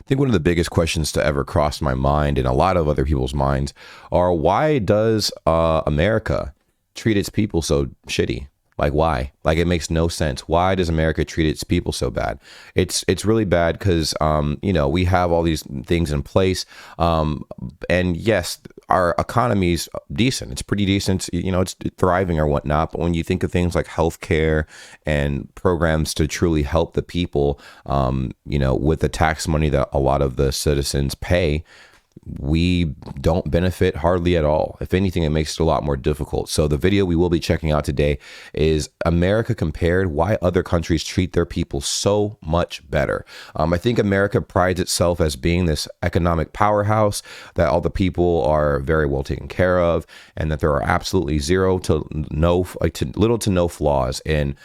think one of the biggest questions to ever cross my mind and a lot of other people's minds are, why does America treat its people so shitty? Like, why? Like, it makes no sense. Why does America treat its people so bad? It's really bad because, we have all these things in place. And yes, our economy's decent. It's pretty decent. It's thriving or whatnot. But when you think of things like healthcare and programs to truly help the people, with the tax money that a lot of the citizens pay, we don't benefit hardly at all. If anything, it makes it a lot more difficult. So the video we will be checking out today is America Compared: Why Other Countries Treat Their People So Much Better. I think America prides itself as being this economic powerhouse, that all the people are very well taken care of, and that there are absolutely little to no flaws in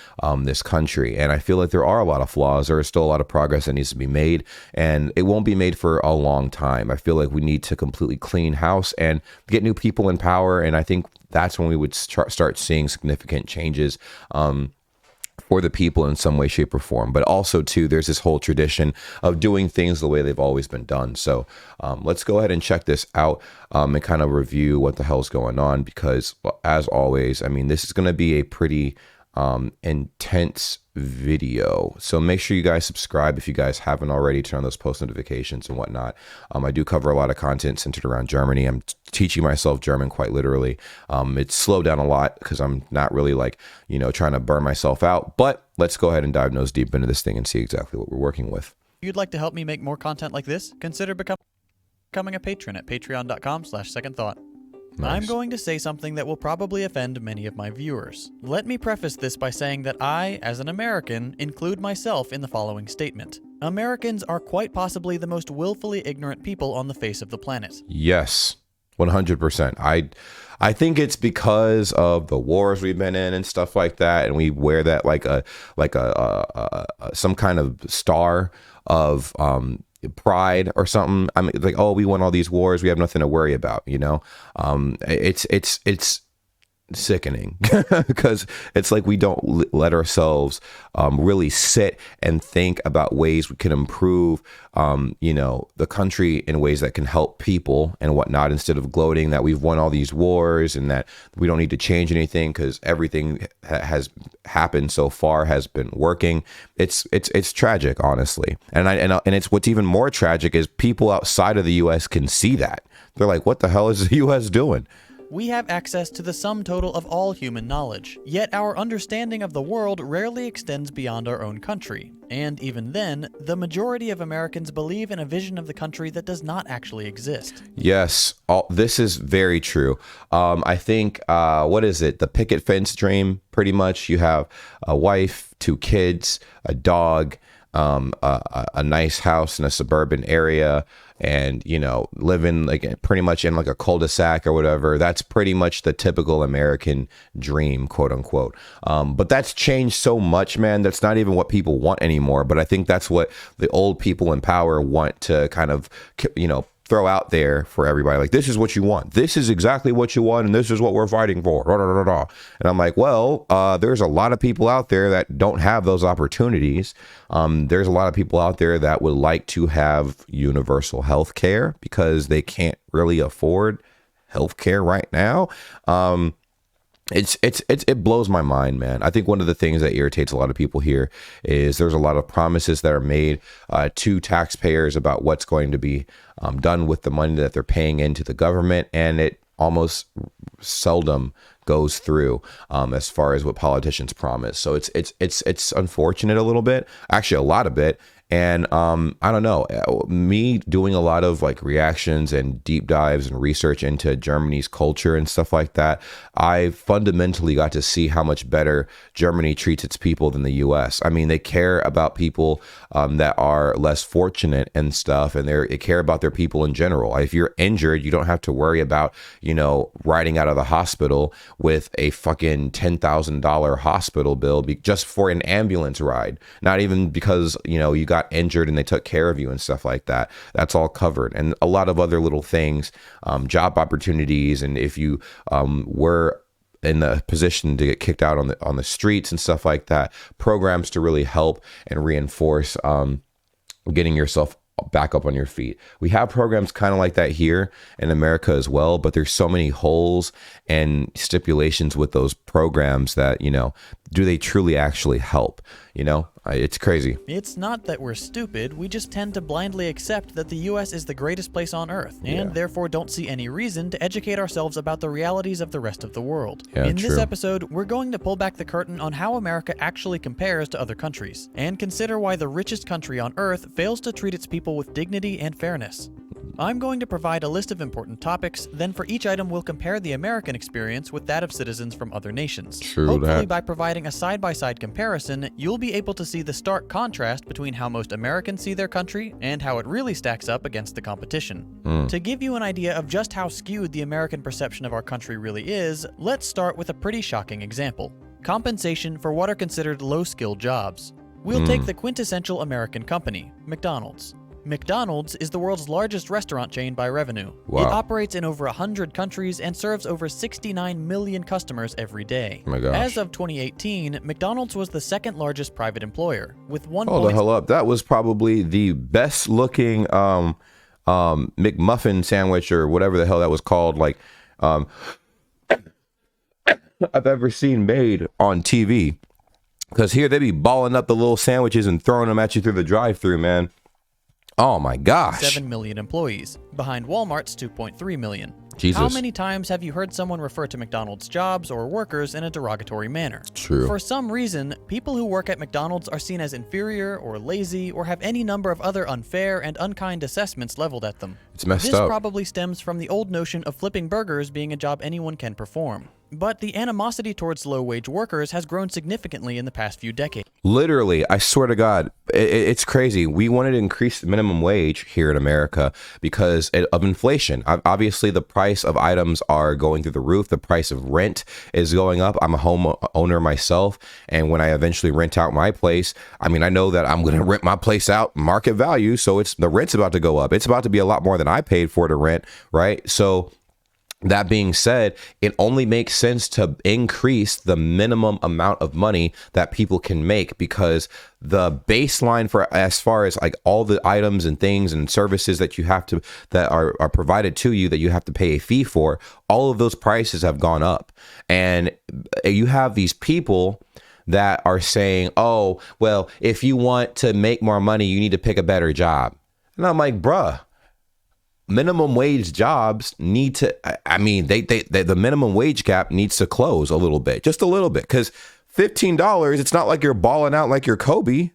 this country. And I feel like there are a lot of flaws. There is still a lot of progress that needs to be made, and it won't be made for a long time. I feel like we need to completely clean house and get new people in power. And I think that's when we would start seeing significant changes for the people in some way, shape, or form. But also, too, there's this whole tradition of doing things the way they've always been done. So let's go ahead and check this out and kind of review what the hell's going on, because, well, as always, I mean, this is going to be a pretty intense video. So make sure you guys subscribe if you guys haven't already. Turn on those post notifications and whatnot. I do cover a lot of content centered around Germany. I'm teaching myself German quite literally. It's slowed down a lot because I'm not really trying to burn myself out. But let's go ahead and dive nose deep into this thing and see exactly what we're working with. If you'd like to help me make more content like this, consider becoming a patron at patreon.com/secondthought. Nice. I'm going to say something that will probably offend many of my viewers. Let me preface this by saying that I, as an American, include myself in the following statement. Americans are quite possibly the most willfully ignorant people on the face of the planet. Yes, 100%. I think it's because of the wars we've been in and stuff like that, and we wear that like some kind of star of pride or something. I mean, like, oh, we won all these wars, we have nothing to worry about, it's sickening because it's like we don't let ourselves really sit and think about ways we can improve the country in ways that can help people and whatnot, instead of gloating that we've won all these wars and that we don't need to change anything because everything has happened so far has been working. It's tragic, honestly. And it's what's even more tragic is people outside of the US can see that. They're like, what the hell is the US doing? We have access to the sum total of all human knowledge, yet our understanding of the world rarely extends beyond our own country. And even then, the majority of Americans believe in a vision of the country that does not actually exist. Yes, this is very true. I think, what is it? The picket fence dream, pretty much. You have a wife, 2 kids, a dog, a nice house in a suburban area, and living like pretty much in like a cul-de-sac or whatever. That's pretty much the typical American dream, quote unquote. But that's changed so much, man. That's not even what people want anymore. But I think that's what the old people in power want to kind of throw out there for everybody. Like, this is what you want. This is exactly what you want, and this is what we're fighting for. And I'm like, well, there's a lot of people out there that don't have those opportunities. There's a lot of people out there that would like to have universal health care because they can't really afford health care right now. It blows my mind, man. I think one of the things that irritates a lot of people here is there's a lot of promises that are made to taxpayers about what's going to be done with the money that they're paying into the government, and it almost seldom goes through as far as what politicians promise. So it's unfortunate a little bit, actually a lot of it. And I don't know, me doing a lot of like reactions and deep dives and research into Germany's culture and stuff like that, I fundamentally got to see how much better Germany treats its people than the US. I mean, they care about people that are less fortunate and stuff, and they care about their people in general. If you're injured, you don't have to worry about, riding out of the hospital with a fucking $10,000 hospital bill just for an ambulance ride. Not even because, you got injured and they took care of you and stuff like that. That's all covered. And a lot of other little things, job opportunities. And if you were in the position to get kicked out on the streets and stuff like that, programs to really help and reinforce getting yourself back up on your feet. We have programs kind of like that here in America as well, but there's so many holes and stipulations with those programs that, you know, do they truly actually help? You know, it's crazy. It's not that we're stupid, we just tend to blindly accept that the US is the greatest place on earth, and therefore don't see any reason to educate ourselves about the realities of the rest of the world. In this episode, we're going to pull back the curtain on how America actually compares to other countries, and consider why the richest country on earth fails to treat its people with dignity and fairness. I'm going to provide a list of important topics, then for each item we'll compare the American experience with that of citizens from other nations. Hopefully by providing a side-by-side comparison, you'll be able to see the stark contrast between how most Americans see their country and how it really stacks up against the competition. To give you an idea of just how skewed the American perception of our country really is, let's start with a pretty shocking example. Compensation for what are considered low-skilled jobs. We'll take the quintessential American company, McDonald's. McDonald's is the world's largest restaurant chain by revenue. Wow. It operates in over 100 countries and serves over 69 million customers every day. Oh my gosh. As of 2018, McDonald's was the second largest private employer, with one. Hold the hell up. That was probably the best looking McMuffin sandwich or whatever the hell that was called, like I've ever seen made on TV. Because here they be balling up the little sandwiches and throwing them at you through the drive-thru, man. Oh my gosh. 7 million employees, behind Walmart's 2.3 million. Jesus. How many times have you heard someone refer to McDonald's jobs or workers in a derogatory manner? True. For some reason, people who work at McDonald's are seen as inferior or lazy or have any number of other unfair and unkind assessments leveled at them. It's messed This up. probably stems from the old notion of flipping burgers being a job anyone can perform. But the animosity towards low-wage workers has grown significantly in the past few decades. Literally, I swear to God, it's crazy. We wanted to increase the minimum wage here in America because of inflation. Obviously, the price of items are going through the roof. The price of rent is going up. I'm a homeowner myself, and when I eventually rent out my place, I mean, I know that I'm going to rent my place out market value, so the rent's about to go up. It's about to be a lot more than I paid for to rent, right? So that being said, it only makes sense to increase the minimum amount of money that people can make, because the baseline for as far as like all the items and things and services that you have to that are provided to you that you have to pay a fee for, all of those prices have gone up. And you have these people that are saying, oh, well, if you want to make more money, you need to pick a better job. And I'm like, bruh, minimum wage jobs need to, I mean, the minimum wage gap needs to close a little bit, just a little bit, because $15, it's not like you're balling out like you're Kobe.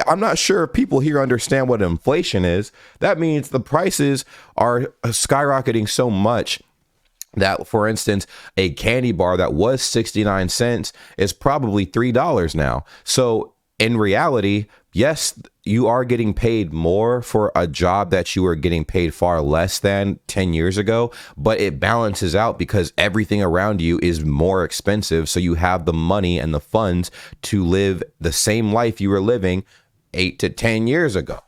I'm not sure if people here understand what inflation is. That means the prices are skyrocketing so much that, for instance, a candy bar that was 69 cents is probably $3 now. So in reality, yes, you are getting paid more for a job that you were getting paid far less than 10 years ago, but it balances out because everything around you is more expensive. So you have the money and the funds to live the same life you were living 8 to 10 years ago,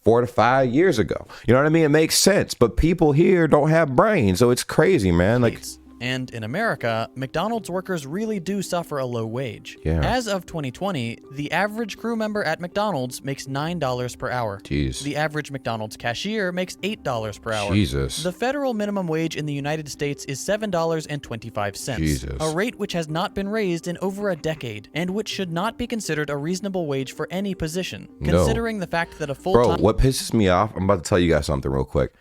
4 to 5 years ago. You know what I mean? It makes sense, but people here don't have brains. So it's crazy, man. Like, and in America, McDonald's workers really do suffer a low wage. Yeah. As of 2020, the average crew member at McDonald's makes $9 per hour. Jeez. The average McDonald's cashier makes $8 per hour. Jesus. The federal minimum wage in the United States is $7.25. Jesus. A rate which has not been raised in over a decade, and which should not be considered a reasonable wage for any position, considering the fact that a full-time... Bro, what pisses me off, I'm about to tell you guys something real quick.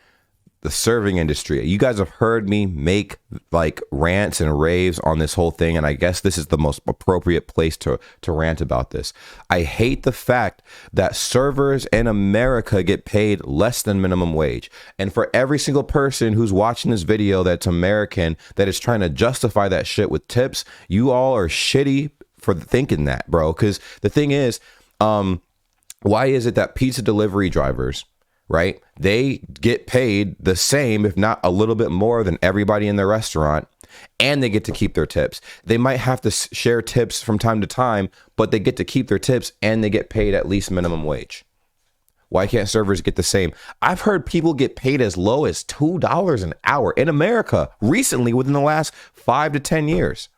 The serving industry. You guys have heard me make like rants and raves on this whole thing, and I guess this is the most appropriate place to rant about this. I hate the fact that servers in America get paid less than minimum wage. And for every single person who's watching this video that's American that is trying to justify that shit with tips, you all are shitty for thinking that, bro. Because the thing is, why is it that pizza delivery drivers, right, they get paid the same, if not a little bit more than everybody in the restaurant, and they get to keep their tips? They might have to share tips from time to time, but they get to keep their tips and they get paid at least minimum wage. Why can't servers get the same? I've heard people get paid as low as $2 an hour in America recently within the last 5 to 10 years.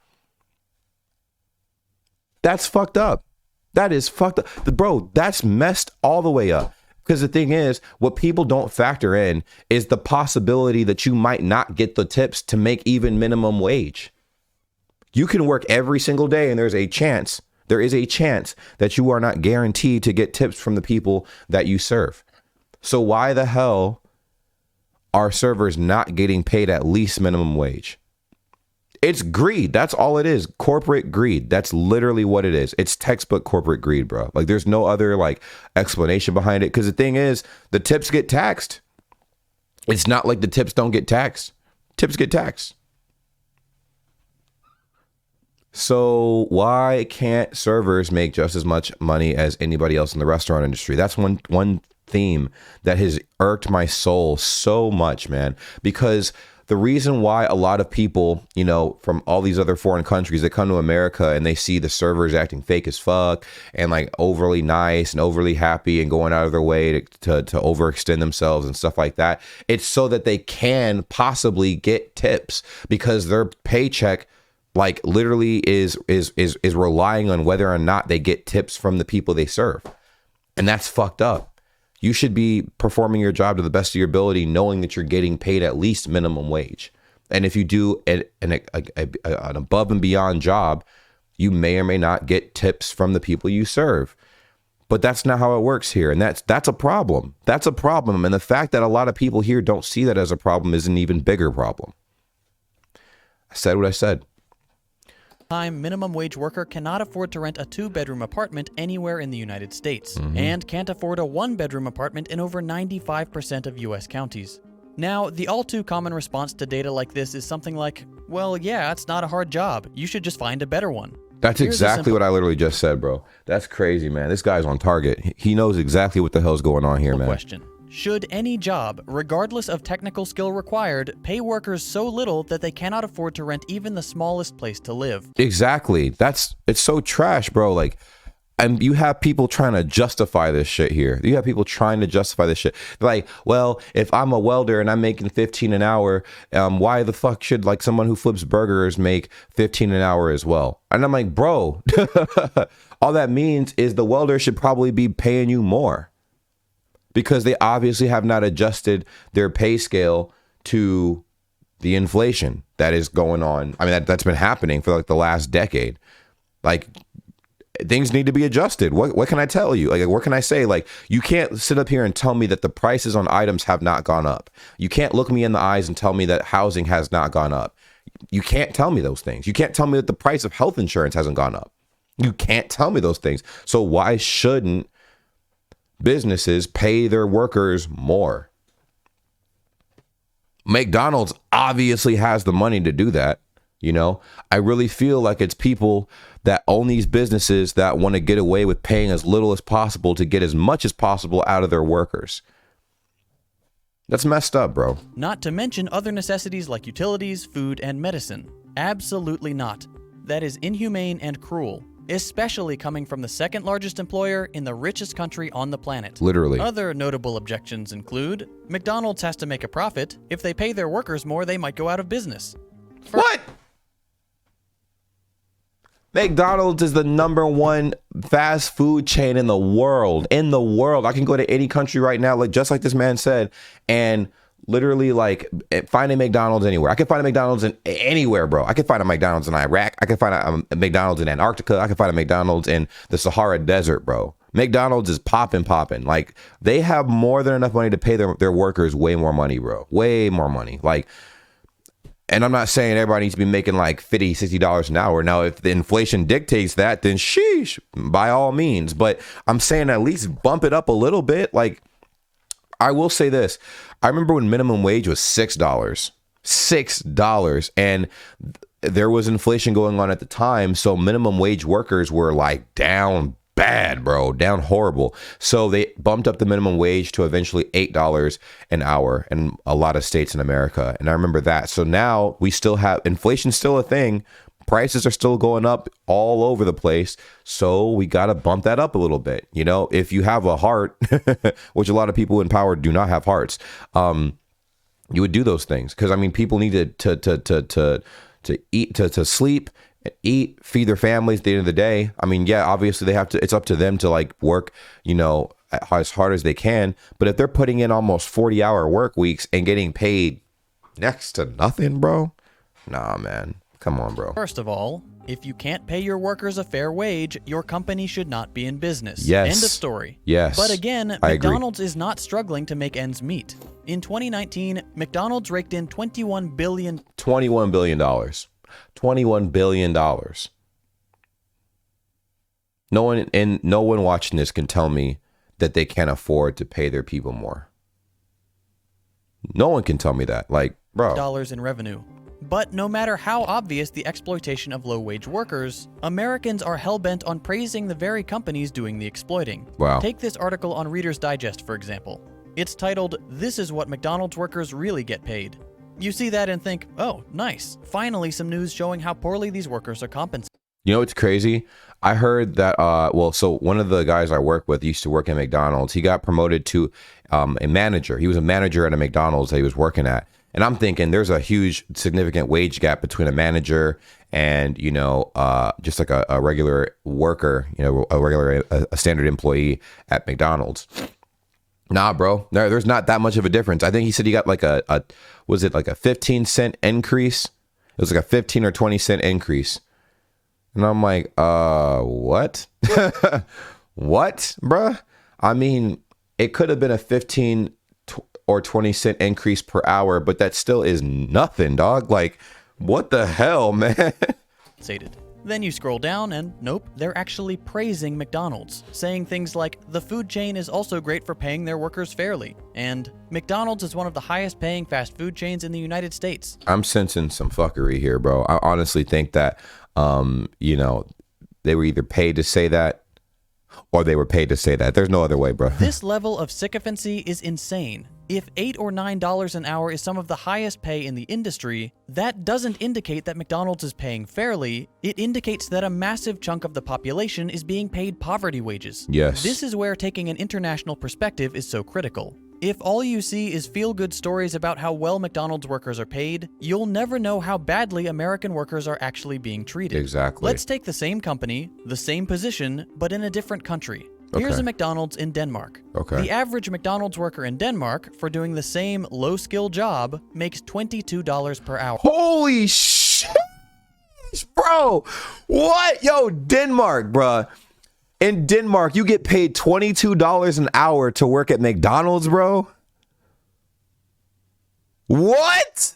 That's fucked up. That is fucked up. Bro, that's messed all the way up. Because the thing is, what people don't factor in is the possibility that you might not get the tips to make even minimum wage. You can work every single day and there is a chance that you are not guaranteed to get tips from the people that you serve. So why the hell are servers not getting paid at least minimum wage? It's greed. That's all it is. Corporate greed. That's literally what it is. It's textbook corporate greed, bro. Like there's no other like explanation behind it. Because the thing is, the tips get taxed. It's not like the tips don't get taxed. Tips get taxed. So why can't servers make just as much money as anybody else in the restaurant industry? That's one theme that has irked my soul so much, man, because the reason why a lot of people, you know, from all these other foreign countries, they come to America and they see the servers acting fake as fuck and like overly nice and overly happy and going out of their way to overextend themselves and stuff like that. It's so that they can possibly get tips because their paycheck like literally is relying on whether or not they get tips from the people they serve. And that's fucked up. You should be performing your job to the best of your ability, knowing that you're getting paid at least minimum wage. And if you do an above and beyond job, you may or may not get tips from the people you serve. But that's not how it works here. And that's a problem. That's a problem. And the fact that a lot of people here don't see that as a problem is an even bigger problem. I said what I said. Minimum wage worker cannot afford to rent a 2-bedroom apartment anywhere in the United States and can't afford a 1-bedroom apartment in over 95% of U.S. counties. Now, the all too common response to data like this is something like, well, yeah, it's not a hard job. You should just find a better one. That's exactly what I literally just said, bro. That's crazy, man. This guy's on target. He knows exactly what the hell's going on here, man. Question. Should any job, regardless of technical skill required, pay workers so little that they cannot afford to rent even the smallest place to live? Exactly. It's so trash, bro. Like, and you have people trying to justify this shit here. You have people trying to justify this shit. Like, well, if I'm a welder and I'm making $15 an hour, why the fuck should like someone who flips burgers make $15 an hour as well? And I'm like, bro, all that means is the welder should probably be paying you more. Because they obviously have not adjusted their pay scale to the inflation that is going on. I mean, that's been happening for like the last decade. Like, things need to be adjusted. What can I tell you? Like, what can I say? Like, you can't sit up here and tell me that the prices on items have not gone up. You can't look me in the eyes and tell me that housing has not gone up. You can't tell me those things. You can't tell me that the price of health insurance hasn't gone up. You can't tell me those things. So why shouldn't businesses pay their workers more? McDonald's obviously has the money to do that. You know, I really feel like it's people that own these businesses that want to get away with paying as little as possible to get as much as possible out of their workers. That's messed up, bro. Not to mention other necessities like utilities, food, and medicine. Absolutely not. That is inhumane and cruel. Especially coming from the second largest employer in the richest country on the planet. Literally. Other notable objections include McDonald's has to make a profit. If they pay their workers more, they might go out of business. What? McDonald's is the #1 fast food chain in the world. In the world. I can go to any country right now, like just like this man said, and literally like find a McDonald's anywhere. I can find a McDonald's in anywhere, bro. I can find a McDonald's in Iraq. I can find a McDonald's in Antarctica. I can find a McDonald's in the Sahara Desert, bro. McDonald's is popping. Like, they have more than enough money to pay their workers way more money, bro. Way more money. Like, and I'm not saying everybody needs to be making like $50, $60 an hour. Now, if the inflation dictates that, then sheesh, by all means. But I'm saying at least bump it up a little bit. Like, I will say this. I remember when minimum wage was $6, and there was inflation going on at the time. So minimum wage workers were like down bad, bro, down horrible. So they bumped up the minimum wage to eventually $8 an hour in a lot of states in America. And I remember that. So now we still have inflation, still a thing. Prices are still going up all over the place. So we got to bump that up a little bit. You know, if you have a heart, which a lot of people in power do not have hearts, you would do those things. Because, I mean, people need to eat, to sleep, eat, feed their families at the end of the day. I mean, yeah, obviously they have to, it's up to them to like work, you know, as hard as they can. But if they're putting in almost 40-hour work weeks and getting paid next to nothing, bro, nah, man. Come on, bro. First of all, if you can't pay your workers a fair wage, your company should not be in business. Yes. End of story. Yes. But again, I McDonald's is not struggling to make ends meet. In 2019, McDonald's raked in $21 billion. $21 billion. $21 billion. No one watching this can tell me that they can't afford to pay their people more. No one can tell me that. Like, bro. Dollars in revenue. But no matter how obvious the exploitation of low-wage workers, Americans are hell-bent on praising the very companies doing the exploiting. Wow. Take this article on Reader's Digest, for example. It's titled, "This is what McDonald's workers really get paid." You see that and think, oh, nice. Finally, some news showing how poorly these workers are compensated. You know what's crazy? I heard that, so one of the guys I work with used to work at McDonald's. He got promoted to a manager. He was a manager at a McDonald's that he was working at. And I'm thinking there's a huge, significant wage gap between a manager and, just like a regular worker, a standard employee at McDonald's. Nah, bro, there's not that much of a difference. I think he said he got like was it like a 15-cent increase? It was like a 15 or 20-cent increase. And I'm like, what? What, bruh? I mean, it could have been a 15 or 20-cent increase per hour, but that still is nothing, dog. Like, what the hell, man? Then you scroll down and nope, they're actually praising McDonald's, saying things like, the food chain is also great for paying their workers fairly, and McDonald's is one of the highest paying fast food chains in the United States. I'm sensing some fuckery here, bro. I honestly think that, they were either paid to say that or they were paid to say that. There's no other way, bro. This level of sycophancy is insane. If $8 or $9 an hour is some of the highest pay in the industry, that doesn't indicate that McDonald's is paying fairly. It indicates that a massive chunk of the population is being paid poverty wages. Yes. This is where taking an international perspective is so critical. If all you see is feel-good stories about how well McDonald's workers are paid, you'll never know how badly American workers are actually being treated. Exactly. Let's take the same company, the same position, but in a different country. Here's a McDonald's in Denmark. Okay. The average McDonald's worker in Denmark, for doing the same low-skill job, makes $22 per hour. Holy shit, bro. What? Yo, Denmark, bro. In Denmark, you get paid $22 an hour to work at McDonald's, bro. What?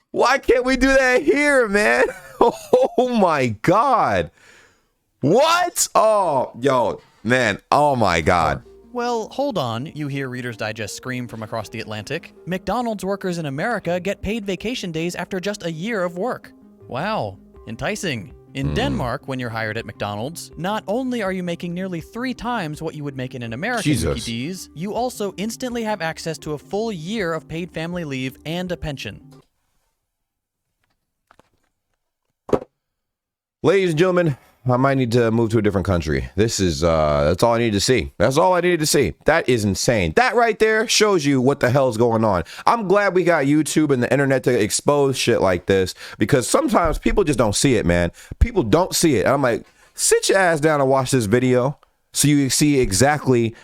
Why can't we do that here, man? Oh my God. What? Oh, yo, man. Oh my God. Well, hold on, you hear Reader's Digest scream from across the Atlantic. McDonald's workers in America get paid vacation days after just a year of work. Wow, enticing. In Denmark, when you're hired at McDonald's, not only are you making nearly 3 times what you would make in an American Mickey D's, you also instantly have access to a full year of paid family leave and a pension. Ladies and gentlemen, I might need to move to a different country. This is, that's all I needed to see. That's all I needed to see. That is insane. That right there shows you what the hell's going on. I'm glad we got YouTube and the internet to expose shit like this, because sometimes people just don't see it, man. People don't see it. And I'm like, sit your ass down and watch this video so you see exactly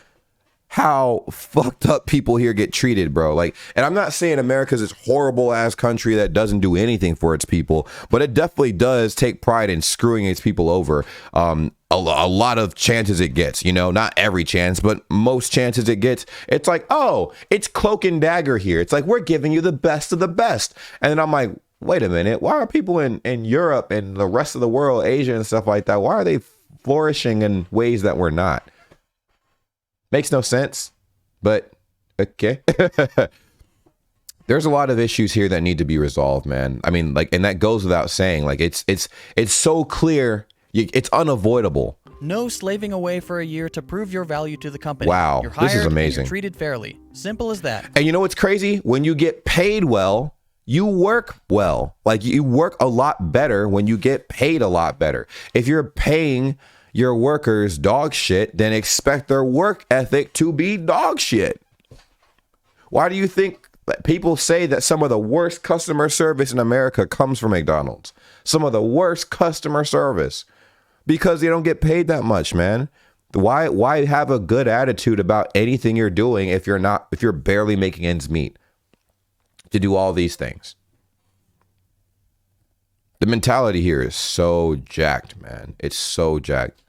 how fucked up people here get treated, bro. Like, and I'm not saying America's this horrible ass country that doesn't do anything for its people, but it definitely does take pride in screwing its people over. A lot of chances it gets, not every chance, but most chances it gets. It's like, oh, it's cloak and dagger here. It's like, we're giving you the best of the best. And then I'm like, wait a minute, why are people in Europe and the rest of the world, Asia and stuff like that, why are they flourishing in ways that we're not? Makes no sense, but okay. There's a lot of issues here that need to be resolved, man. I mean, like, and that goes without saying. Like, it's so clear, it's unavoidable. No slaving away for a year to prove your value to the company. Wow, you're hired this is amazing. And you're treated fairly. Simple as that. And you know what's crazy? When you get paid well, you work well. Like, you work a lot better when you get paid a lot better. If you're paying your workers dog shit, then expect their work ethic to be dog shit. Why do you think that people say that some of the worst customer service in America comes from McDonald's? Some of the worst customer service, because they don't get paid that much, man. Why have a good attitude about anything you're doing if you're barely making ends meet to do all these things? The mentality here is so jacked, man. It's so jacked.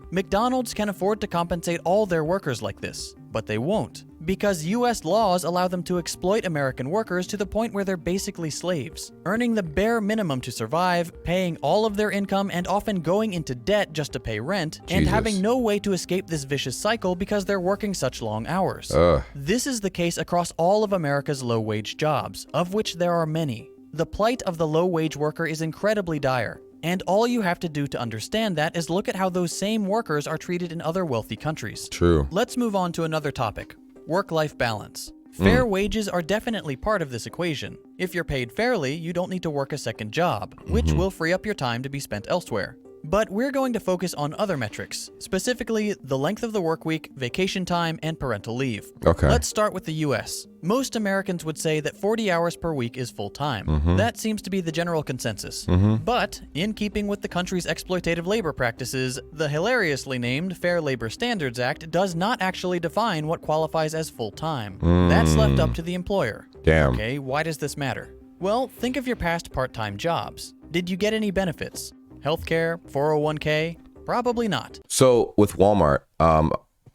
McDonald's can afford to compensate all their workers like this, but they won't, because US laws allow them to exploit American workers to the point where they're basically slaves, earning the bare minimum to survive, paying all of their income and often going into debt just to pay rent, and having no way to escape this vicious cycle because they're working such long hours. This is the case across all of America's low-wage jobs, of which there are many. The plight of the low-wage worker is incredibly dire, and all you have to do to understand that is look at how those same workers are treated in other wealthy countries. True. Let's move on to another topic, work-life balance. Fair wages are definitely part of this equation. If you're paid fairly, you don't need to work a second job, which will free up your time to be spent elsewhere. But we're going to focus on other metrics, specifically the length of the work week, vacation time, and parental leave. Okay. Let's start with the US. Most Americans would say that 40 hours per week is full-time. That seems to be the general consensus. But, in keeping with the country's exploitative labor practices, the hilariously named Fair Labor Standards Act does not actually define what qualifies as full-time. That's left up to the employer. Damn. Okay, why does this matter? Well, think of your past part-time jobs. Did you get any benefits? Healthcare, 401k? Probably not. So with Walmart,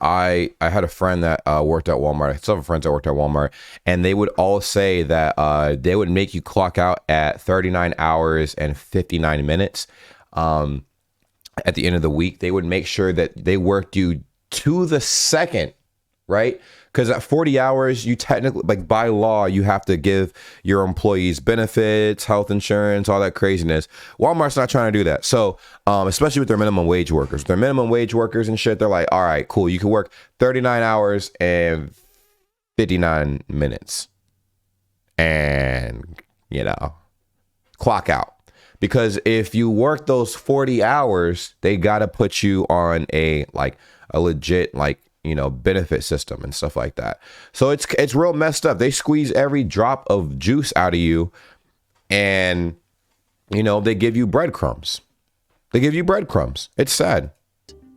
I had a friend that worked at Walmart. I had several friends that worked at Walmart, and they would all say that they would make you clock out at 39 hours and 59 minutes. At the end of the week, they would make sure that they worked you to the second, right? Because at 40 hours, you technically, like by law, you have to give your employees benefits, health insurance, all that craziness. Walmart's not trying to do that. So, especially with their minimum wage workers. Their minimum wage workers and shit, they're like, all right, cool. You can work 39 hours and 59 minutes. And, clock out. Because if you work those 40 hours, they got to put you on a legit, benefit system and stuff like that. So it's real messed up. They squeeze every drop of juice out of you, and they give you breadcrumbs. It's sad.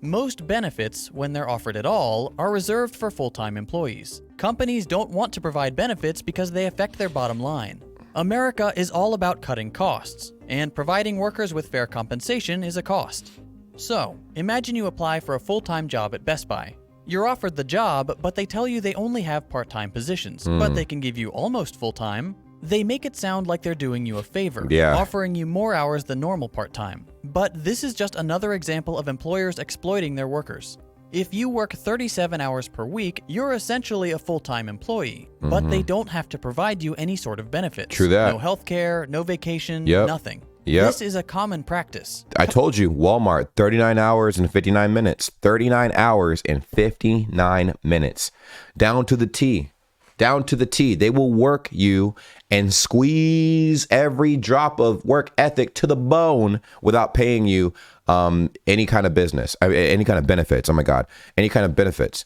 Most benefits, when they're offered at all, are reserved for full-time employees. Companies don't want to provide benefits because they affect their bottom line. America is all about cutting costs, and providing workers with fair compensation is a cost. So, imagine you apply for a full-time job at Best Buy. You're offered the job, but they tell you they only have part-time positions, but they can give you almost full-time. They make it sound like they're doing you a favor, offering you more hours than normal part-time. But this is just another example of employers exploiting their workers. If you work 37 hours per week, you're essentially a full-time employee, but they don't have to provide you any sort of benefits. True that. No healthcare, no vacation, nothing. Yep. This is a common practice. I told you, Walmart, 39 hours and 59 minutes. 39 hours and 59 minutes. Down to the T. Down to the T. They will work you and squeeze every drop of work ethic to the bone without paying you any kind of business, any kind of benefits. Oh my God. Any kind of benefits.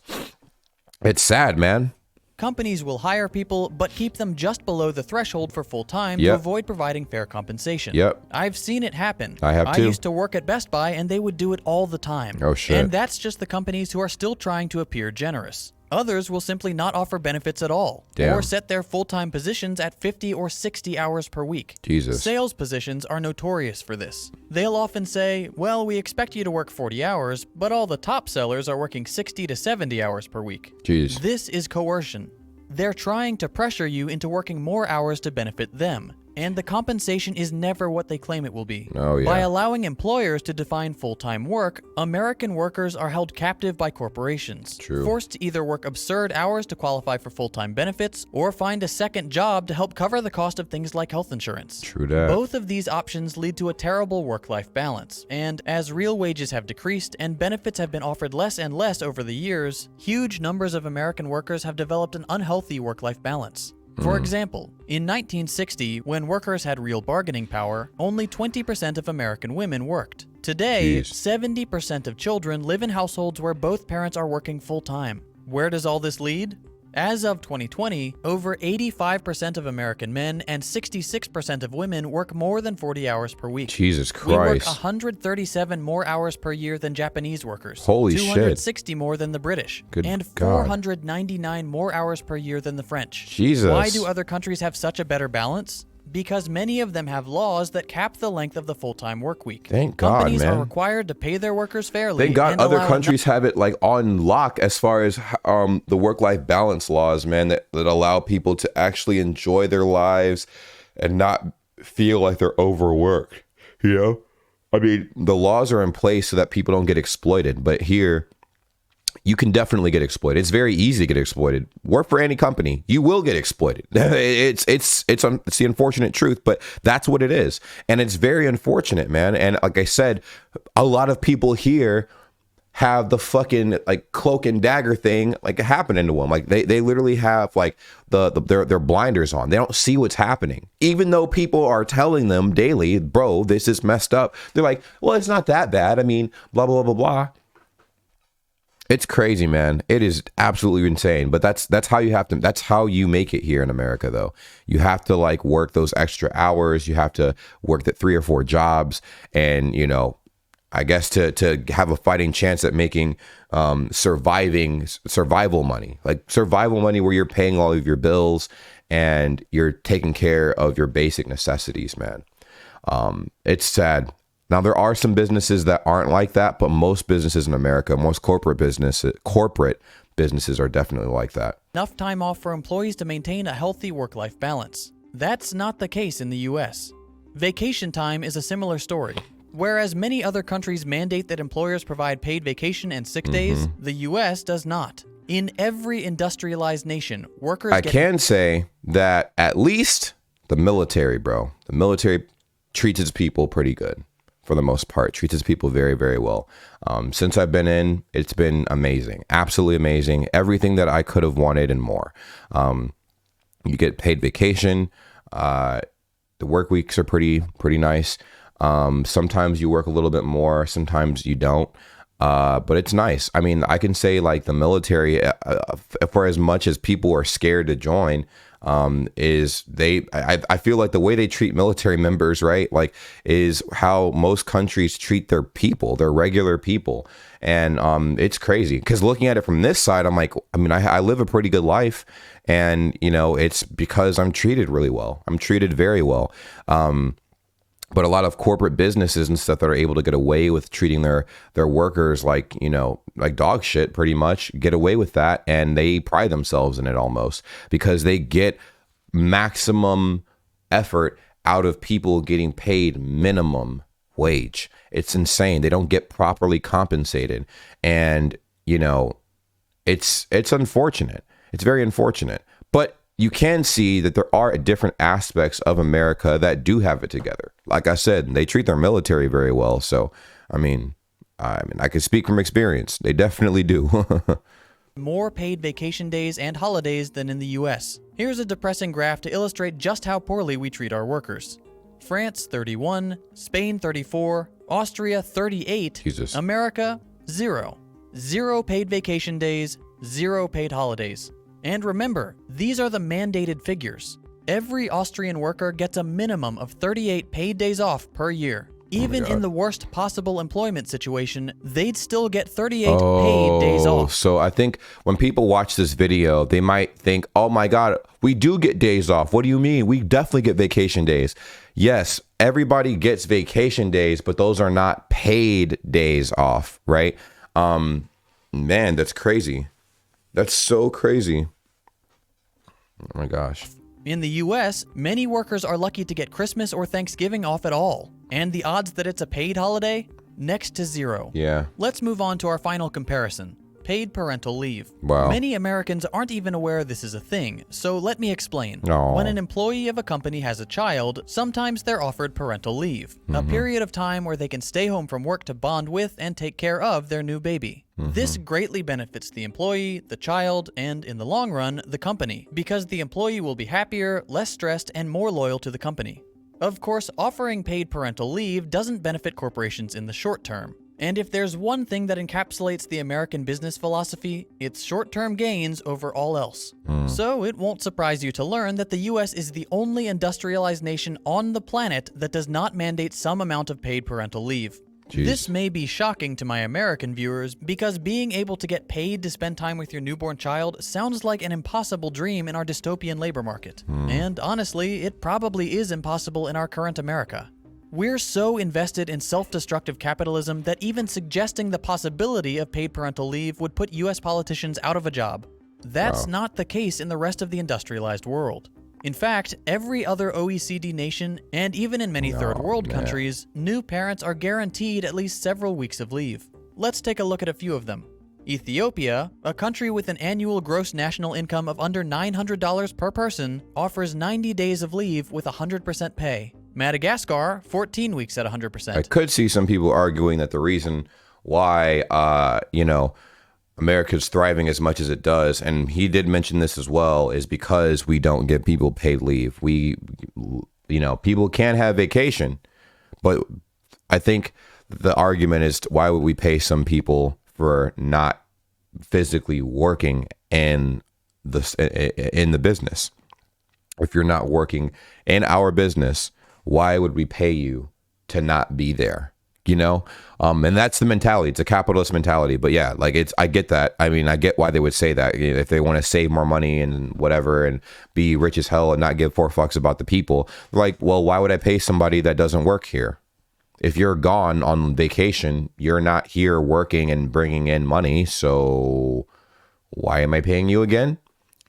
It's sad, man. Companies will hire people, but keep them just below the threshold for full-time to avoid providing fair compensation. I've seen it happen. I have too. I used to work at Best Buy, and they would do it all the time. Oh, shit. And that's just the companies who are still trying to appear generous. Others will simply not offer benefits at all, or set their full-time positions at 50 or 60 hours per week. Jesus. Sales positions are notorious for this. They'll often say, well, we expect you to work 40 hours, but all the top sellers are working 60 to 70 hours per week. Jeez. This is coercion. They're trying to pressure you into working more hours to benefit them. And the compensation is never what they claim it will be. Oh, yeah. By allowing employers to define full-time work, American workers are held captive by corporations, forced to either work absurd hours to qualify for full-time benefits, or find a second job to help cover the cost of things like health insurance. True that. Both of these options lead to a terrible work-life balance, and as real wages have decreased and benefits have been offered less and less over the years, huge numbers of American workers have developed an unhealthy work-life balance. For example, in 1960, when workers had real bargaining power, only 20% of American women worked. Today, 70% of children live in households where both parents are working full-time. Where does all this lead? As of 2020, over 85% of American men and 66% of women work more than 40 hours per week. Jesus We work Christ. 137 more hours per year than Japanese workers. Holy shit. 260 more than the British. Good and God. 499 more hours per year than the French. Jesus. Why do other countries have such a better balance? Because many of them have laws that cap the length of the full-time work week. Thank God, Companies man. are required to pay their workers fairly. Thank God and other allow countries have it like on lock as far as the work-life balance laws, man, that allow people to actually enjoy their lives and not feel like they're overworked. You know? I mean, the laws are in place so that people don't get exploited. But here, you can definitely get exploited. It's very easy to get exploited. Work for any company, you will get exploited. It's the unfortunate truth, but that's what it is, and it's very unfortunate, man. And like I said, a lot of people here have the fucking like cloak and dagger thing like happening to them. Like they literally have like their blinders on. They don't see what's happening, even though people are telling them daily, bro, this is messed up. They're like, well, it's not that bad. I mean, blah blah blah blah blah. It's crazy, man. It is absolutely insane. But that's how you have to. That's how you make it here in America, though. You have to like work those extra hours. You have to work the 3 or 4 jobs, and you know, I guess to have a fighting chance at making survival money, like survival money, where you're paying all of your bills and you're taking care of your basic necessities, man. It's sad. Now, there are some businesses that aren't like that, but most businesses in America, most corporate businesses are definitely like that. enough time off for employees to maintain a healthy work-life balance. That's not the case in the US. Vacation time is a similar story. Whereas many other countries mandate that employers provide paid vacation and sick days, the US does not. In every industrialized nation, workers I can say that at least the military, bro, the military treats its people pretty good. For the most part, treats its people very, very well. Since I've been in, it's been amazing, absolutely amazing. Everything that I could have wanted and more. You get paid vacation. The work weeks are pretty nice. Sometimes you work a little bit more, sometimes you don't. But it's nice. I mean, I can say like the military, for as much as people are scared to join, I feel like the way they treat military members, right, like is how most countries treat their people, their regular people. And it's crazy because looking at it from this side, I'm like, I mean, I live a pretty good life, and you know, it's because I'm treated really well. I'm treated very well. But a lot of corporate businesses and stuff that are able to get away with treating their workers like, you know, like dog shit, pretty much get away with that. And they pride themselves in it almost because they get maximum effort out of people getting paid minimum wage. It's insane. They don't get properly compensated. And, you know, it's unfortunate. It's very unfortunate. But you can see that there are different aspects of America that do have it together. Like I said, they treat their military very well. So, I mean, I can speak from experience. They definitely do. more paid vacation days and holidays than in the US. Here's a depressing graph to illustrate just how poorly we treat our workers. France 31, Spain 34, Austria 38, Jesus. America 0. 0 paid vacation days, 0 paid holidays. And remember, these are the mandated figures. Every Austrian worker gets a minimum of 38 paid days off per year. Even in the worst possible employment situation, they'd still get 38 paid days off. So I think when people watch this video, they might think, oh my God, we do get days off. What do you mean? We definitely get vacation days. Yes, everybody gets vacation days, but those are not paid days off, right? Man, that's crazy. That's so crazy. Oh my gosh. In the US, many workers are lucky to get Christmas or Thanksgiving off at all. And the odds that it's a paid holiday? Next to 0. Yeah. Let's move on to our final comparison. Paid parental leave. Wow. Many Americans aren't even aware this is a thing, so let me explain. Aw. When an employee of a company has a child, sometimes they're offered parental leave, a period of time where they can stay home from work to bond with and take care of their new baby. This greatly benefits the employee, the child, and in the long run, the company, because the employee will be happier, less stressed, and more loyal to the company. Of course, offering paid parental leave doesn't benefit corporations in the short term. And if there's one thing that encapsulates the American business philosophy, it's short-term gains over all else. So it won't surprise you to learn that the US is the only industrialized nation on the planet that does not mandate some amount of paid parental leave. Jeez. This may be shocking to my American viewers because being able to get paid to spend time with your newborn child sounds like an impossible dream in our dystopian labor market. And honestly, it probably is impossible in our current America. We're so invested in self-destructive capitalism that even suggesting the possibility of paid parental leave would put US politicians out of a job. That's not the case in the rest of the industrialized world. In fact, every other OECD nation, and even in many third world countries, new parents are guaranteed at least several weeks of leave. Let's take a look at a few of them. Ethiopia, a country with an annual gross national income of under $900 per person, offers 90 days of leave with 100% pay. Madagascar, 14 weeks at 100%. I could see some people arguing that the reason why, America's thriving as much as it does, and he did mention this as well, is because we don't give people paid leave. People can have vacation, but I think the argument is, why would we pay some people for not physically working in the business? If you're not working in our business, why would we pay you to not be there? And that's the mentality. It's a capitalist mentality. But yeah, I get that. I mean, I get why they would say that. If they want to save more money and whatever and be rich as hell and not give 4 fucks about the people, like, well, why would I pay somebody that doesn't work here? If you're gone on vacation, you're not here working and bringing in money. So why am I paying you again?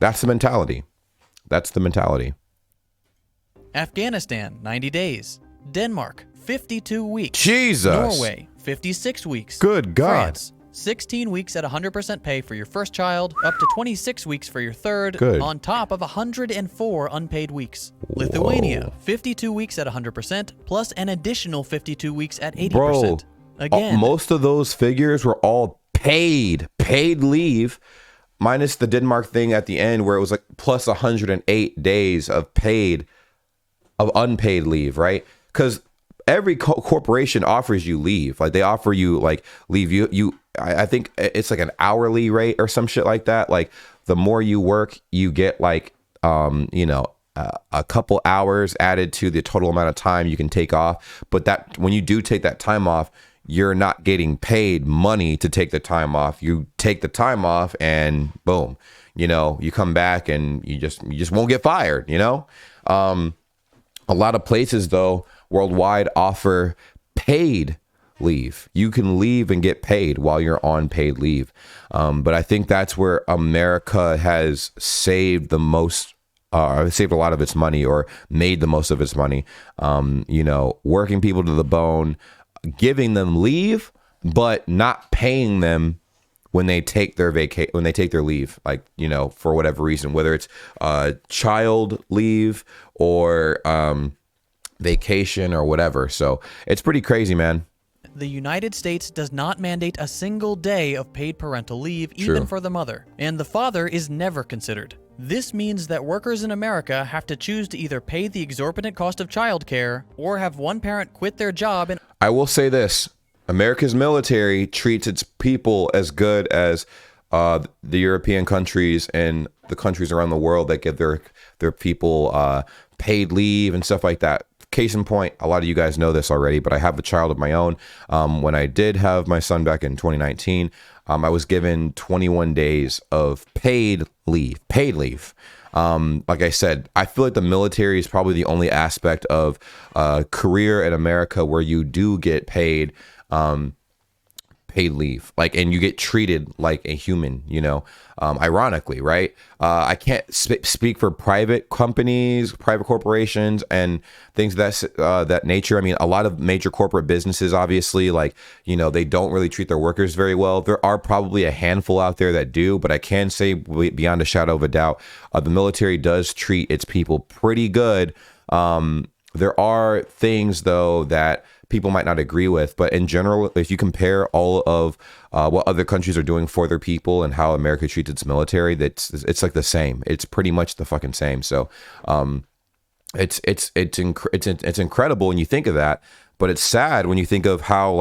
That's the mentality. Afghanistan, 90 days. Denmark, 52 weeks. Jesus. Norway, 56 weeks. Good God. France, 16 weeks at 100% pay for your first child, up to 26 weeks for your third, Good. on top of 104 unpaid weeks. Lithuania, 52 weeks at 100%, plus an additional 52 weeks at 80%. Bro, Again, most of those figures were all paid leave, minus the Denmark thing at the end where it was like plus 108 days of unpaid leave, right? Because every corporation offers you leave. Like, they offer you like leave. I think it's like an hourly rate or some shit like that. Like, the more you work, you get like a couple hours added to the total amount of time you can take off. But that when you do take that time off, you're not getting paid money to take the time off. You take the time off and boom, you come back and you just won't get fired. A lot of places, though, worldwide offer paid leave. You can leave and get paid while you're on paid leave. But I think that's where America has saved the most, saved a lot of its money, or made the most of its money. Working people to the bone, giving them leave, but not paying them when they take their leave, for whatever reason, whether it's child leave or vacation or whatever. So it's pretty crazy, man. The United States does not mandate a single day of paid parental leave, even for the mother, and the father is never considered. This means that workers in America have to choose to either pay the exorbitant cost of childcare or have one parent quit their job. And I will say this: America's military treats its people as good as the European countries and the countries around the world that give their people paid leave and stuff like that. Case in point, a lot of you guys know this already, but I have a child of my own. When I did have my son back in 2019, I was given 21 days of paid leave. Like I said, I feel like the military is probably the only aspect of career in America where you do get paid leave, and you get treated like a human, ironically, right? I can't speak for private companies, private corporations, and things of that nature. I mean, a lot of major corporate businesses, obviously, they don't really treat their workers very well. There are probably a handful out there that do, but I can say beyond a shadow of a doubt, the military does treat its people pretty good. There are things, though, that people might not agree with, but in general, if you compare all of what other countries are doing for their people and how America treats its military, it's like the same. It's pretty much the fucking same. So it's incredible when you think of that, but it's sad when you think of how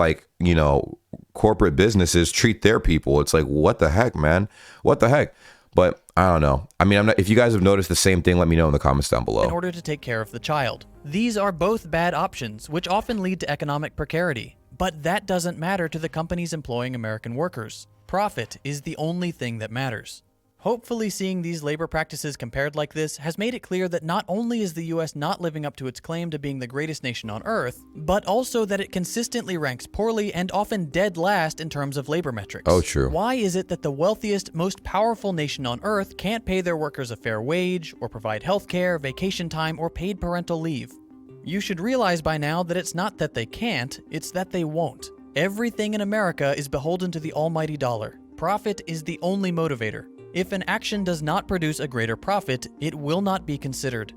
corporate businesses treat their people. It's like, what the heck, man? What the heck? But I don't know. I mean, if you guys have noticed the same thing, let me know in the comments down below. In order to take care of the child. These are both bad options, which often lead to economic precarity. But that doesn't matter to the companies employing American workers. Profit is the only thing that matters. Hopefully, seeing these labor practices compared like this has made it clear that not only is the US not living up to its claim to being the greatest nation on earth, but also that it consistently ranks poorly and often dead last in terms of labor metrics. Oh, true. Why is it that the wealthiest, most powerful nation on earth can't pay their workers a fair wage, or provide healthcare, vacation time, or paid parental leave? You should realize by now that it's not that they can't, it's that they won't. Everything in America is beholden to the almighty dollar. Profit is the only motivator. If an action does not produce a greater profit, it will not be considered.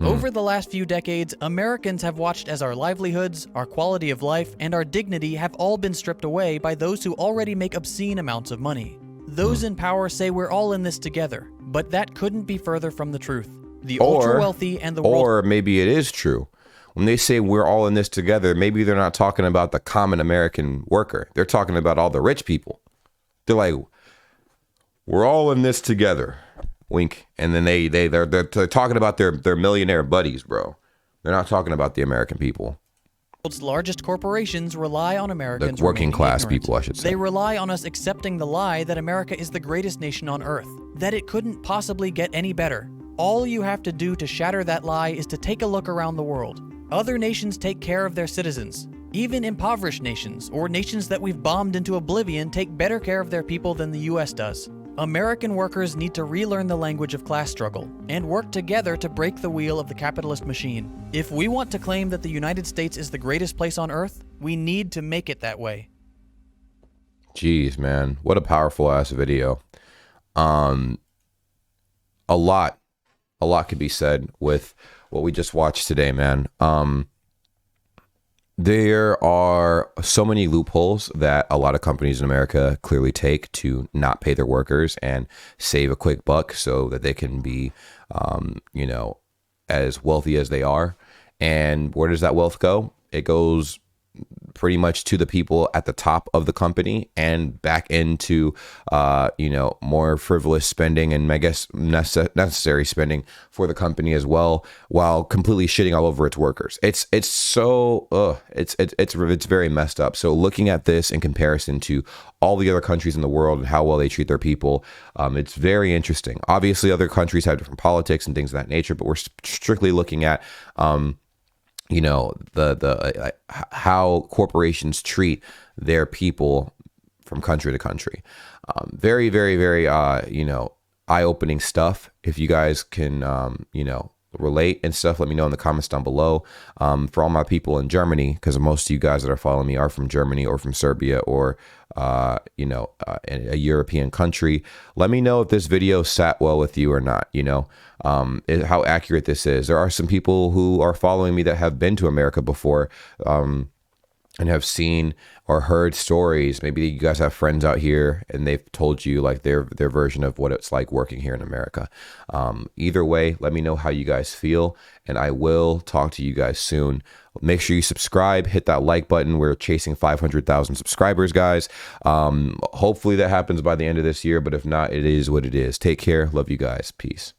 Over the last few decades, Americans have watched as our livelihoods, our quality of life, and our dignity have all been stripped away by those who already make obscene amounts of money. Those in power say we're all in this together, but that couldn't be further from the truth. The ultra-wealthy and the world... Or maybe it is true. When they say we're all in this together, maybe they're not talking about the common American worker. They're talking about all the rich people. They're like, we're all in this together, wink. And then they're talking about their millionaire buddies, bro. They're not talking about the American people. The world's largest corporations rely on Americans. The working class ignorant. people, I should say. They rely on us accepting the lie that America is the greatest nation on earth, that it couldn't possibly get any better. All you have to do to shatter that lie is to take a look around the world. Other nations take care of their citizens. Even impoverished nations, or nations that we've bombed into oblivion, take better care of their people than the US does. American workers need to relearn the language of class struggle and work together to break the wheel of the capitalist machine. If we want to claim that the United States is the greatest place on earth, we need to make it that way. Jeez, man, what a powerful ass video. A lot could be said with what we just watched today, man. There are so many loopholes that a lot of companies in America clearly take to not pay their workers and save a quick buck so that they can be, as wealthy as they are. And where does that wealth go? It goes pretty much to the people at the top of the company and back into, more frivolous spending and I guess necessary spending for the company as well, while completely shitting all over its workers. It's very messed up. So looking at this in comparison to all the other countries in the world and how well they treat their people, it's very interesting. Obviously, other countries have different politics and things of that nature, but we're strictly looking at, how corporations treat their people from country to country. Very, very, very, eye-opening stuff. If you guys can, relate and stuff, let me know in the comments down below. For all my people in Germany, because most of you guys that are following me are from Germany or from Serbia or, a European country, let me know if this video sat well with you or not, how accurate this is. There are some people who are following me that have been to America before, and have seen or heard stories. Maybe you guys have friends out here and they've told you like their version of what it's like working here in America. Either way, let me know how you guys feel, and I will talk to you guys soon. Make sure you subscribe, hit that like button. We're chasing 500,000 subscribers, guys. Hopefully that happens by the end of this year, but if not, it is what it is. Take care. Love you guys. Peace.